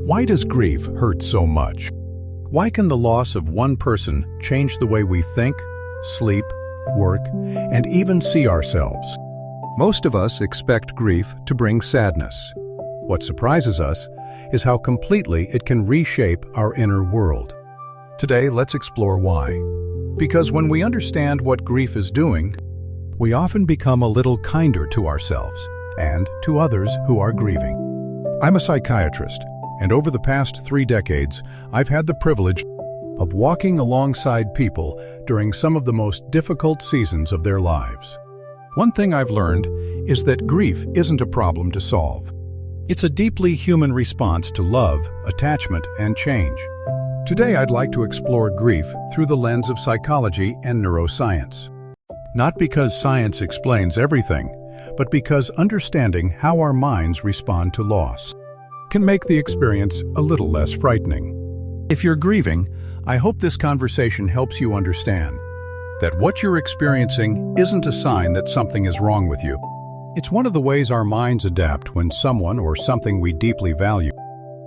Why does grief hurt so much? Why can the loss of one person change the way we think, sleep, work, and even see ourselves? Most of us expect grief to bring sadness. What surprises us is how completely it can reshape our inner world. Today, let's explore why. Because when we understand what grief is doing, we often become a little kinder to ourselves and to others who are grieving. I'm a psychiatrist, and over the past 3 decades, I've had the privilege of walking alongside people during some of the most difficult seasons of their lives. One thing I've learned is that grief isn't a problem to solve. It's a deeply human response to love, attachment, and change. Today, I'd like to explore grief through the lens of psychology and neuroscience. Not because science explains everything, but because understanding how our minds respond to loss can make the experience a little less frightening. If you're grieving, I hope this conversation helps you understand that what you're experiencing isn't a sign that something is wrong with you. It's one of the ways our minds adapt when someone or something we deeply value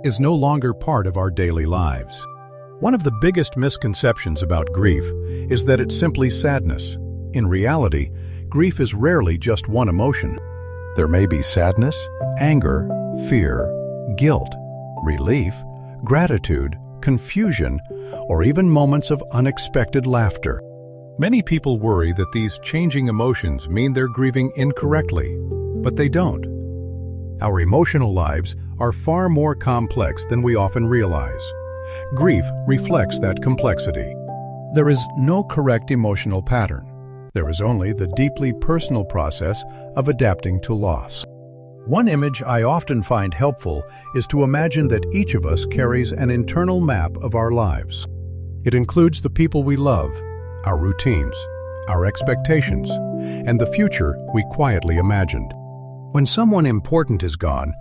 is no longer part of our daily lives. One of the biggest misconceptions about grief is that it's simply sadness. In reality, grief is rarely just one emotion. There may be sadness, anger, fear, guilt, relief, gratitude, confusion, or even moments of unexpected laughter. Many people worry that these changing emotions mean they're grieving incorrectly, but they don't. Our emotional lives are far more complex than we often realize. Grief reflects that complexity. There is no correct emotional pattern. There is only the deeply personal process of adapting to loss. One image I often find helpful is to imagine that each of us carries an internal map of our lives. It includes the people we love, our routines, our expectations, and the future we quietly imagined. When someone important is gone,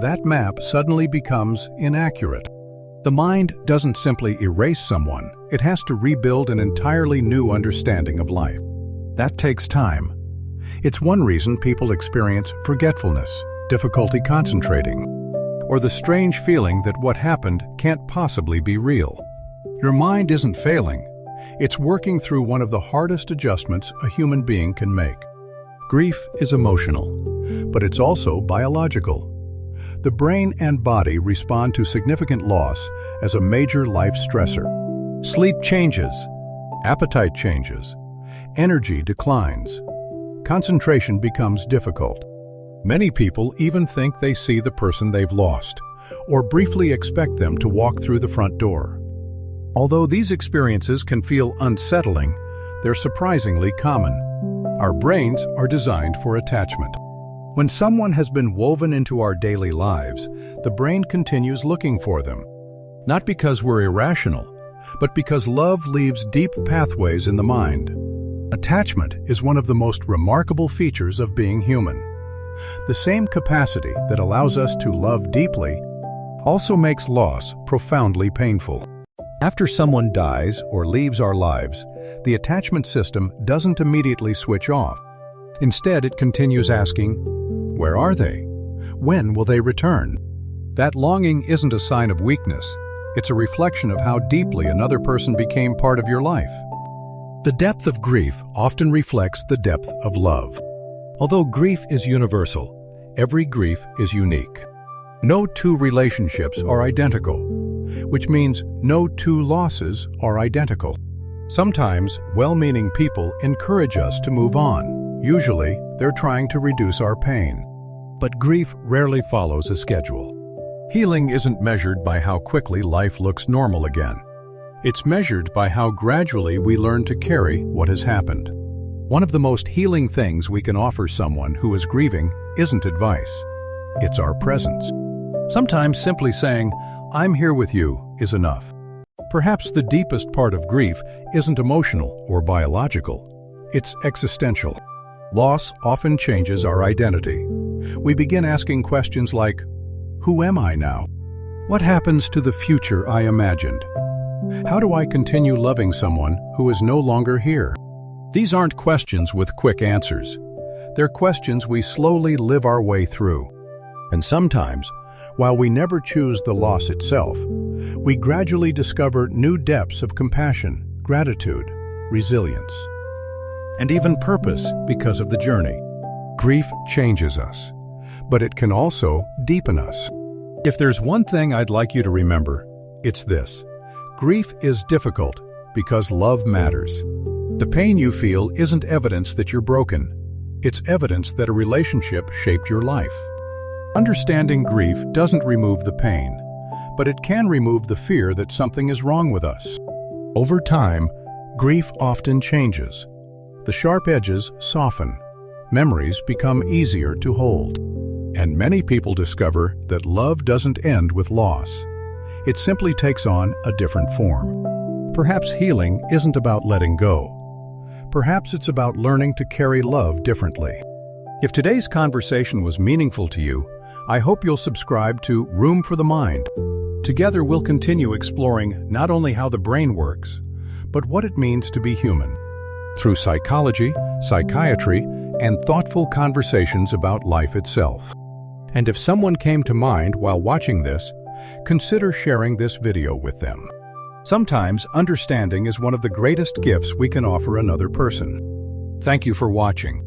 that map suddenly becomes inaccurate. The mind doesn't simply erase someone, it has to rebuild an entirely new understanding of life. That takes time. It's one reason people experience forgetfulness, difficulty concentrating, or the strange feeling that what happened can't possibly be real. Your mind isn't failing. It's working through one of the hardest adjustments a human being can make. Grief is emotional, but it's also biological. The brain and body respond to significant loss as a major life stressor. Sleep changes, appetite changes, energy declines, concentration becomes difficult. Many people even think they see the person they've lost, or briefly expect them to walk through the front door. Although these experiences can feel unsettling, they're surprisingly common. Our brains are designed for attachment. When someone has been woven into our daily lives, the brain continues looking for them. Not because we're irrational, but because love leaves deep pathways in the mind. Attachment is one of the most remarkable features of being human. The same capacity that allows us to love deeply also makes loss profoundly painful. After someone dies or leaves our lives, the attachment system doesn't immediately switch off. Instead, it continues asking, where are they? When will they return? That longing isn't a sign of weakness. It's a reflection of how deeply another person became part of your life. The depth of grief often reflects the depth of love. Although grief is universal, every grief is unique. No two relationships are identical, which means no two losses are identical. Sometimes, well-meaning people encourage us to move on. Usually, they're trying to reduce our pain. But grief rarely follows a schedule. Healing isn't measured by how quickly life looks normal again. It's measured by how gradually we learn to carry what has happened. One of the most healing things we can offer someone who is grieving isn't advice. It's our presence. Sometimes simply saying, "I'm here with you," is enough. Perhaps the deepest part of grief isn't emotional or biological. It's existential. Loss often changes our identity. We begin asking questions like, who am I now? What happens to the future I imagined? How do I continue loving someone who is no longer here? These aren't questions with quick answers. They're questions we slowly live our way through. And sometimes, while we never choose the loss itself, we gradually discover new depths of compassion, gratitude, resilience, and even purpose because of the journey. Grief changes us, but it can also deepen us. If there's one thing I'd like you to remember, it's this: grief is difficult because love matters. The pain you feel isn't evidence that you're broken. It's evidence that a relationship shaped your life. Understanding grief doesn't remove the pain, but it can remove the fear that something is wrong with us. Over time, grief often changes. The sharp edges soften. Memories become easier to hold. And many people discover that love doesn't end with loss. It simply takes on a different form. Perhaps healing isn't about letting go. Perhaps it's about learning to carry love differently. If today's conversation was meaningful to you, I hope you'll subscribe to Room for the Mind. Together we'll continue exploring not only how the brain works, but what it means to be human, through psychology, psychiatry, and thoughtful conversations about life itself. And if someone came to mind while watching this, consider sharing this video with them. Sometimes understanding is one of the greatest gifts we can offer another person. Thank you for watching.